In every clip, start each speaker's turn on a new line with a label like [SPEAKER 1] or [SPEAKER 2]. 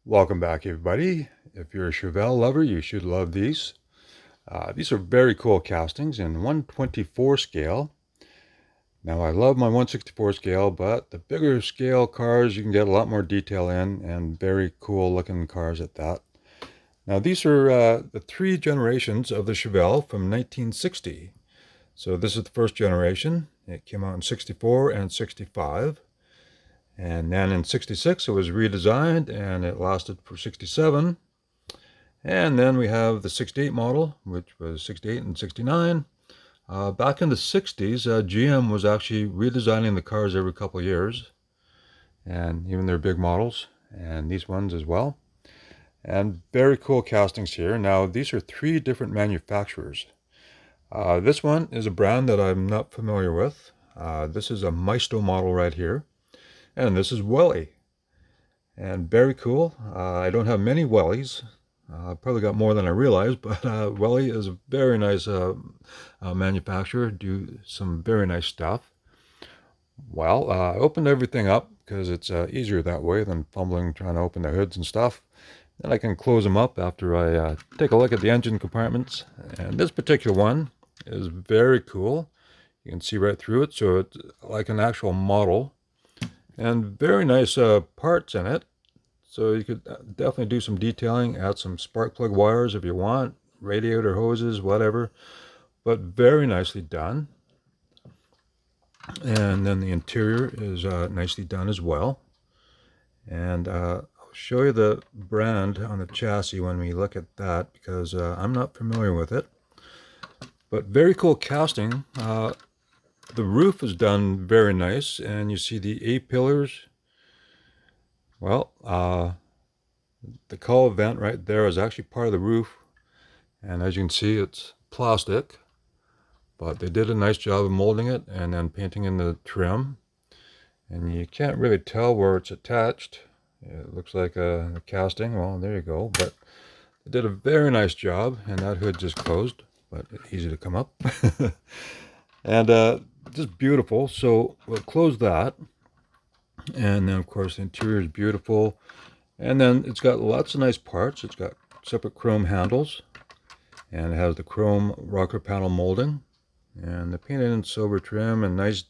[SPEAKER 1] Welcome back, everybody. If you're a Chevelle lover, you should love these. These are very cool castings in 1/24 scale. Now, I love my 1/64 scale, but the bigger scale cars, you can get a lot more detail in, and very cool looking cars at that. Now, these are the three generations of the Chevelle from 1960. So this is the first generation. It came out in 64 and 65. And then in 66, it was redesigned, and it lasted for 67. And then we have the 68 model, which was 68 and 69. Back in the 60s, GM was actually redesigning the cars every couple of years, and even their big models, and these ones as well. And very cool castings here. Now, these are three different manufacturers. This one is a brand that I'm not familiar with. This is a Maisto model right here, and this is Welly. And very cool. I don't have many Wellies. Probably got more than I realized, but Welly is a very nice manufacturer, do some very nice stuff. Well, I opened everything up because it's easier that way than fumbling trying to open the hoods and stuff. Then I can close them up after I take a look at the engine compartments. And this particular one is very cool. You can see right through it, so it's like an actual model. And very nice parts in it. So you could definitely do some detailing, add some spark plug wires if you want, radiator hoses, whatever. But very nicely done. And then the interior is nicely done as well. And I'll show you the brand on the chassis when we look at that, because I'm not familiar with it. But very cool casting. The roof is done very nice, and you see the A-pillars. Well, the cowl vent right there is actually part of the roof, and as you can see, it's plastic, but they did a nice job of molding it and then painting in the trim, and you can't really tell where it's attached. It looks like a casting. Well, there you go, but they did a very nice job, and that hood just closed, but easy to come up. And just beautiful. So we'll close that, and then of course the interior is beautiful, and then it's got lots of nice parts. It's got separate chrome handles, and it has the chrome rocker panel molding, and the painted in silver trim and nice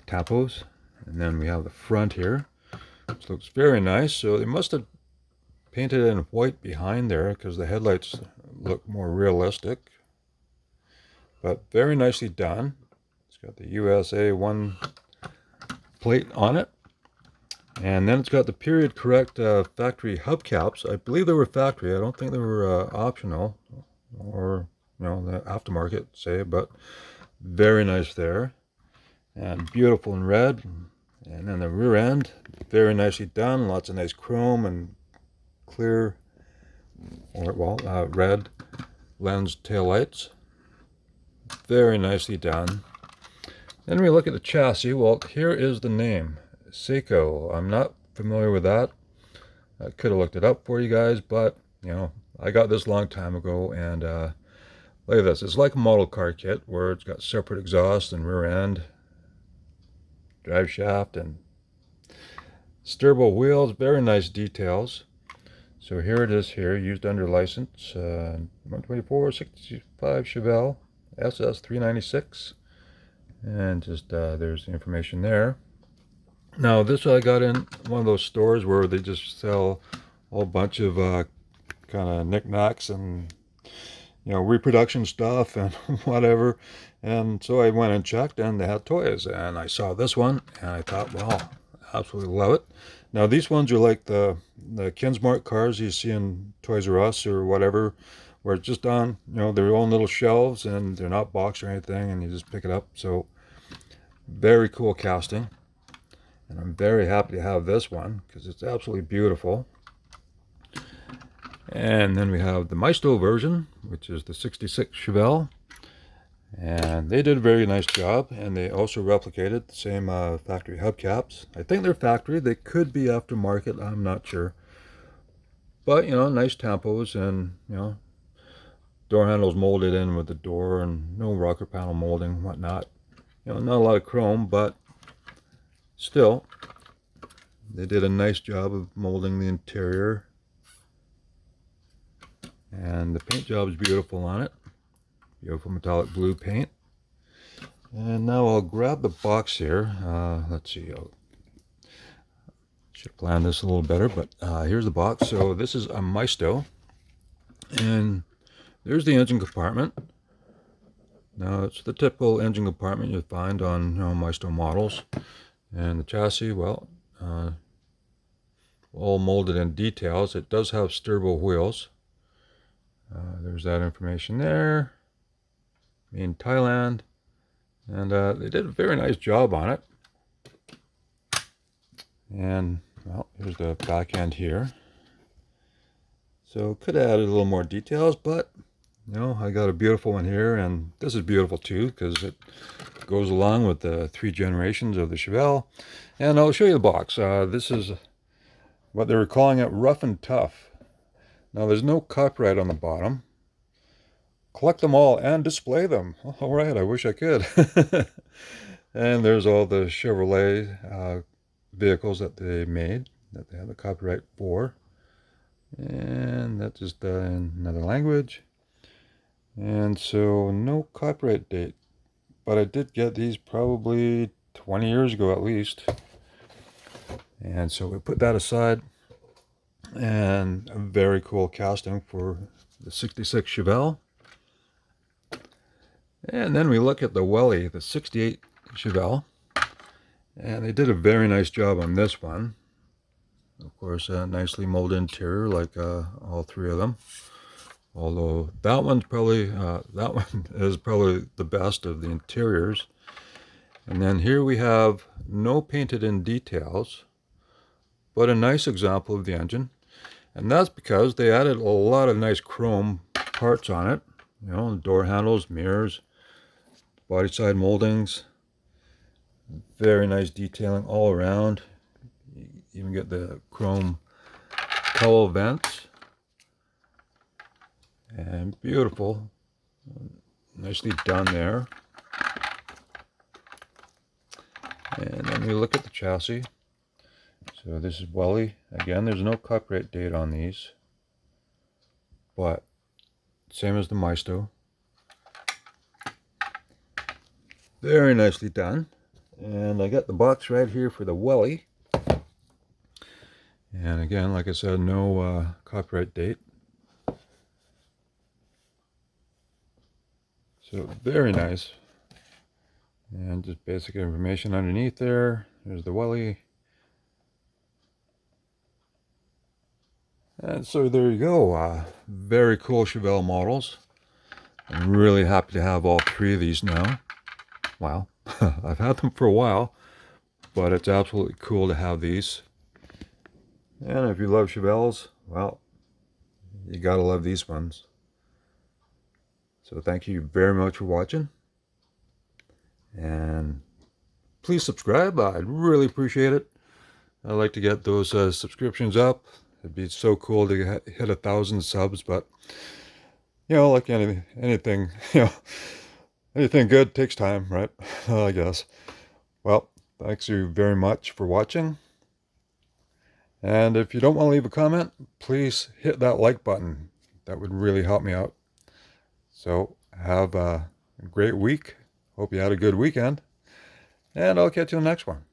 [SPEAKER 1] tappos. And then we have the front here, which looks very nice. So they must have painted it in white behind there because the headlights look more realistic, but very nicely done. It's got the USA 1 plate on it, and then it's got the period correct factory hubcaps. I believe they were factory. I don't think they were optional or the aftermarket, say, but very nice there, and beautiful in red. And then the rear end, very nicely done. Lots of nice chrome and clear, red lens tail lights. Very nicely done. Then we look at the chassis. Well, here is the name, Saico. I'm not familiar with that. I could have looked it up for you guys, but I got this a long time ago, and look at this. It's like a model car kit where it's got separate exhaust and rear end, drive shaft, and steerable wheels. Very nice details. So here it is here, used under license, 124 65 Chevelle SS396. And just there's the information there. Now this I got in one of those stores where they just sell a whole bunch of kind of knickknacks and reproduction stuff and whatever. And so I went and checked, and they had toys, and I saw this one, and I thought, wow, absolutely love it. Now these ones are like the Kinsmart cars you see in Toys R Us or whatever, where it's just on their own little shelves, and they're not boxed or anything, and you just pick it up. So very cool casting, and I'm very happy to have this one because it's absolutely beautiful. And then we have the Maisto version, which is the 66 Chevelle, and they did a very nice job, and they also replicated the same factory hubcaps. I think they're factory. They could be aftermarket, I'm not sure, but nice tampos, and door handles molded in with the door, and no rocker panel molding, whatnot. Not a lot of chrome, but still They did a nice job of molding the interior. And the paint job is beautiful on it. Beautiful metallic blue paint. And now I'll grab the box here. Let's see. I should have planned this a little better, but here's the box. So this is a Maisto. And there's the engine compartment. Now it's the typical engine compartment you find on Maisto models. And the chassis, well, all molded in details. It does have steerable wheels. There's that information there. Made in Thailand. And they did a very nice job on it. And, well, here's the back end here. So could have added a little more details, but, I got a beautiful one here. And this is beautiful too, because it goes along with the 3 generations of the Chevelle. And I'll show you the box. This is what they were calling it, rough and tough. Now, there's no copyright on the bottom. Collect them all and display them. All right, I wish I could. And there's all the Chevrolet vehicles that they made, that they have the copyright for. And that's just in another language. And so, no copyright date. But I did get these probably 20 years ago at least. And so we put that aside. And a very cool casting for the 66 Chevelle. And then we look at the Welly, the 68 Chevelle. And they did a very nice job on this one. Of course, a nicely molded interior like all 3 of them. Although that one is probably the best of the interiors. And then here we have no painted in details, but a nice example of the engine. And that's because they added a lot of nice chrome parts on it. Door handles, mirrors, body side moldings. Very nice detailing all around. You even get the chrome cowl vents. And beautiful. Nicely done there. And then we look at the chassis. So this is Welly. Again, there's no copyright date on these. But same as the Maisto. Very nicely done. And I got the box right here for the Welly. And again, like I said, no copyright date. So very nice. And just basic information underneath there. There's the Welly. And so there you go. Very cool Chevelle models. I'm really happy to have all 3 of these now. Wow. I've had them for a while, but it's absolutely cool to have these. And if you love Chevelles, well, you gotta love these ones. So thank you very much for watching. And please subscribe. I'd really appreciate it. I'd like to get those subscriptions up. It'd be so cool to hit 1,000 subs, but like anything, anything good takes time, right? I guess. Well, thanks you very much for watching. And if you don't want to leave a comment, please hit that like button. That would really help me out. So have a great week. Hope you had a good weekend. And I'll catch you in the next one.